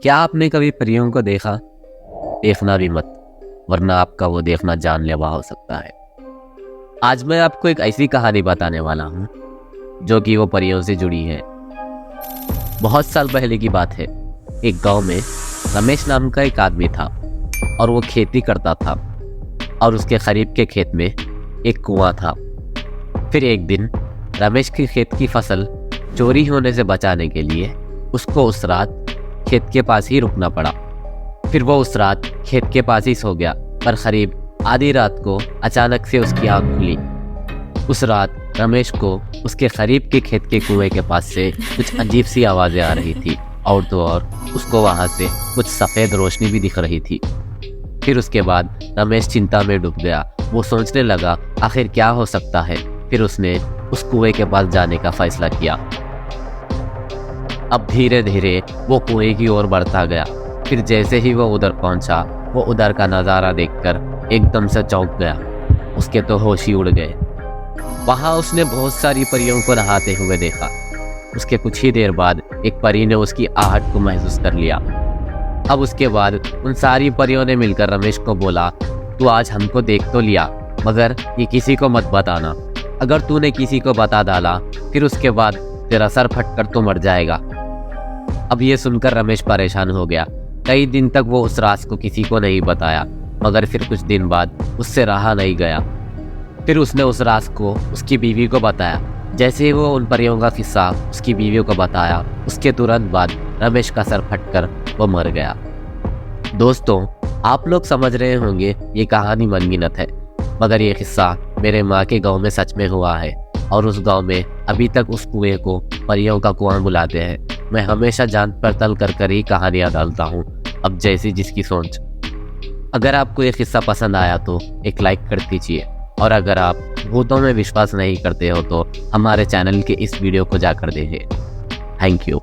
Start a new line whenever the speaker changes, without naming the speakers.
क्या आपने कभी परियों को देखा? देखना भी मत, वरना आपका वो देखना जानलेवा हो सकता है। आज मैं आपको एक ऐसी कहानी बताने वाला हूँ जो कि वो परियों से जुड़ी है। बहुत साल पहले की बात है। एक गांव में रमेश नाम का एक आदमी था और वो खेती करता था और उसके करीब के खेत में एक कुआं था। फिर एक दिन रमेश की खेत की फसल चोरी होने से बचाने के लिए उसको उस रात खेत के पास ही रुकना पड़ा। फिर वो उस रात खेत के पास ही सो गया, पर करीब आधी रात को अचानक से उसकी आँख खुली। उस रात रमेश को उसके करीब के खेत के कुएं के पास से कुछ अजीब सी आवाज़ें आ रही थी और तो और उसको वहाँ से कुछ सफ़ेद रोशनी भी दिख रही थी। फिर उसके बाद रमेश चिंता में डूब गया। वो सोचने लगा आखिर क्या हो सकता है। फिर उसने उस कुएं के पास जाने का फैसला किया। अब धीरे धीरे वो कुएं की ओर बढ़ता गया। फिर जैसे ही वो उधर पहुंचा, वो उधर का नज़ारा देखकर एकदम से चौंक गया। उसके तो होश ही उड़ गए। वहाँ उसने बहुत सारी परियों को नहाते हुए देखा। उसके कुछ ही देर बाद एक परी ने उसकी आहट को महसूस कर लिया। अब उसके बाद उन सारी परियों ने मिलकर रमेश को बोला, तू आज हमको देख तो लिया, मगर ये किसी को मत बताना। अगर तूने किसी को बता डाला फिर उसके बाद तेरा सर फटकर तो मर जाएगा। अब ये सुनकर रमेश परेशान हो गया। कई दिन तक वो उस राज को किसी को नहीं बताया, मगर फिर कुछ दिन बाद उससे रहा नहीं गया। फिर उसने उस राज को उसकी बीवी को बताया। जैसे ही वो उन परियों का किस्सा उसकी बीवी को बताया, उसके तुरंत बाद रमेश का सर फटकर वो मर गया। दोस्तों, आप लोग समझ रहे होंगे ये कहानी मनगढ़ंत है, मगर ये किस्सा मेरे माँ के गांव में सच में हुआ है और उस गांव में अभी तक उस कुएं को परियों का कुआं बुलाते हैं। मैं हमेशा जांच पड़ताल कर ही कहानियाँ डालता हूँ, अब जैसी जिसकी सोच। अगर आपको ये किस्सा पसंद आया तो एक लाइक कर दीजिए, और अगर आप भूतों में विश्वास नहीं करते हो तो हमारे चैनल के इस वीडियो को जाकर देखिए। Thank you.